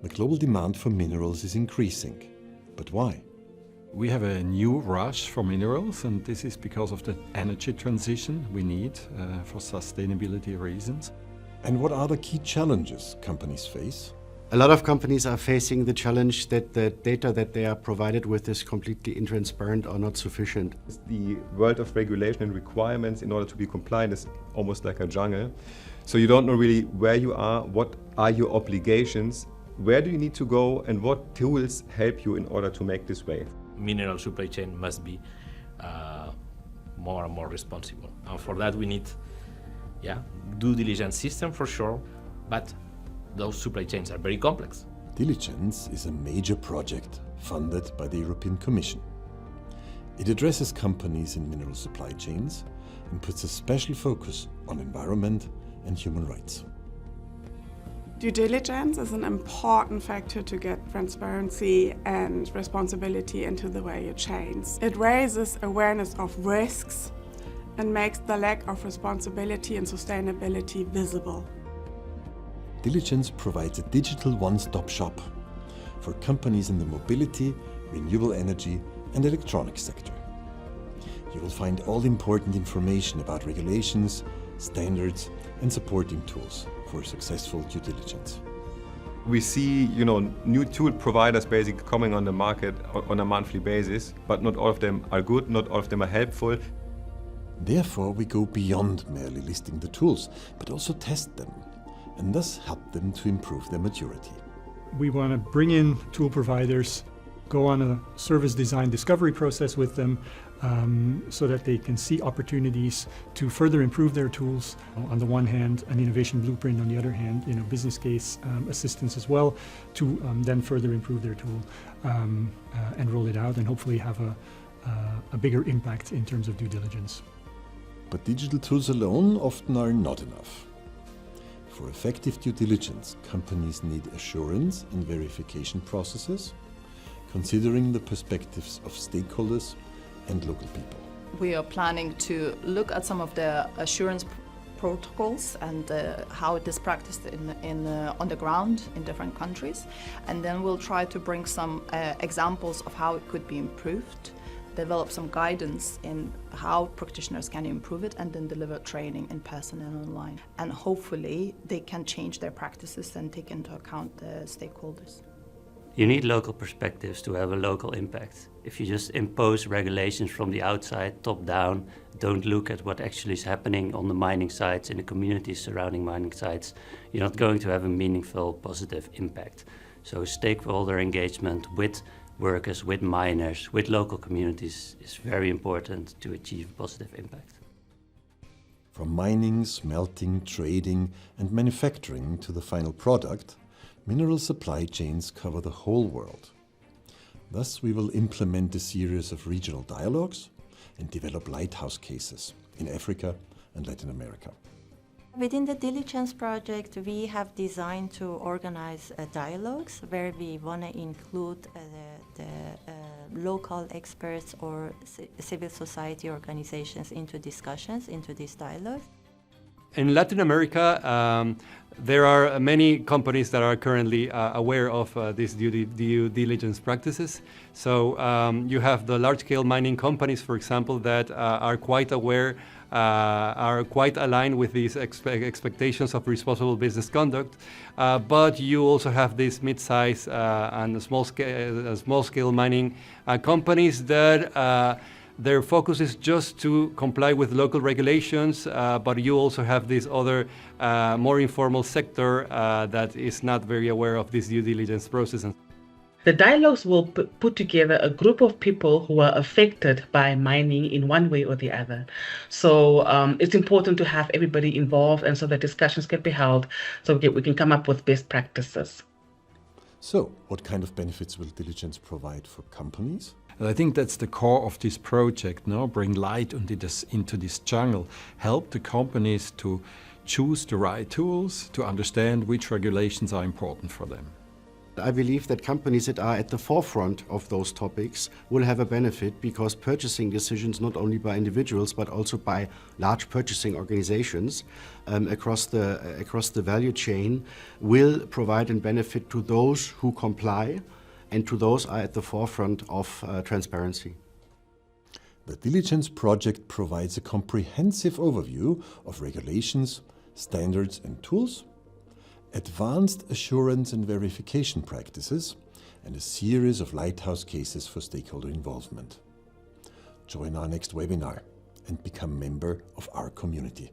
The global demand for minerals is increasing. But why? We have a new rush for minerals, and this is because of the energy transition we need for sustainability reasons. And what are the key challenges companies face? A lot of companies are facing the challenge that the data that they are provided with is completely intransparent or not sufficient. The world of regulation and requirements in order to be compliant is almost like a jungle. So you don't know really where you are, what are your obligations, where do you need to go, and what tools help you in order to make this way. Mineral supply chain must be more and more responsible. And for that we need due diligence system for sure, but those supply chains are very complex. Diligence is a major project funded by the European Commission. It addresses companies in mineral supply chains and puts a special focus on environment and human rights. Due diligence is an important factor to get transparency and responsibility into the value chains. It raises awareness of risks and makes the lack of responsibility and sustainability visible. Diligence provides a digital one-stop shop for companies in the mobility, renewable energy and electronics sector. You will find all important information about regulations, standards and supporting tools for successful due diligence. We see, new tool providers basically coming on the market on a monthly basis, but not all of them are good, not all of them are helpful. Therefore, we go beyond merely listing the tools, but also test them, and thus help them to improve their maturity. We want to bring in tool providers, go on a service design discovery process with them so that they can see opportunities to further improve their tools. On the one hand, an innovation blueprint, on the other hand, business case assistance as well to then further improve their tool and roll it out and hopefully have a bigger impact in terms of due diligence. But digital tools alone often are not enough. For effective due diligence, companies need assurance and verification processes, considering the perspectives of stakeholders and local people. We are planning to look at some of the assurance protocols and how it is practiced on the ground in different countries, and then we'll try to bring some examples of how it could be improved, develop some guidance in how practitioners can improve it, and then deliver training in person and online. And hopefully they can change their practices and take into account the stakeholders. You need local perspectives to have a local impact. If you just impose regulations from the outside, top down, don't look at what actually is happening on the mining sites, in the communities surrounding mining sites, you're not going to have a meaningful, positive impact. So stakeholder engagement with workers, with miners, with local communities is very important to achieve positive impact. From mining, smelting, trading and manufacturing to the final product, mineral supply chains cover the whole world. Thus, we will implement a series of regional dialogues and develop lighthouse cases in Africa and Latin America. Within the DiliCHANCE project, we have designed to organize dialogues where we want to include the local experts or civil society organizations into discussions, into these dialogues. In Latin America, there are many companies that are currently aware of these due diligence practices. So you have the large-scale mining companies, for example, that are quite aware, are quite aligned with these expectations of responsible business conduct. But you also have these mid-size and small-scale mining companies that their focus is just to comply with local regulations, but you also have this other more informal sector that is not very aware of this due diligence process. The dialogues will put together a group of people who are affected by mining in one way or the other. So it's important to have everybody involved, and so that discussions can be held so we can come up with best practices. So, what kind of benefits will diligence provide for companies? And I think that's the core of this project, bring light into this jungle, help the companies to choose the right tools, to understand which regulations are important for them. I believe that companies that are at the forefront of those topics will have a benefit, because purchasing decisions, not only by individuals but also by large purchasing organizations across the value chain, will provide a benefit to those who comply and to those are at the forefront of transparency. The DiliCHANCE project provides a comprehensive overview of regulations, standards and tools, advanced assurance and verification practices, and a series of lighthouse cases for stakeholder involvement. Join our next webinar and become a member of our community.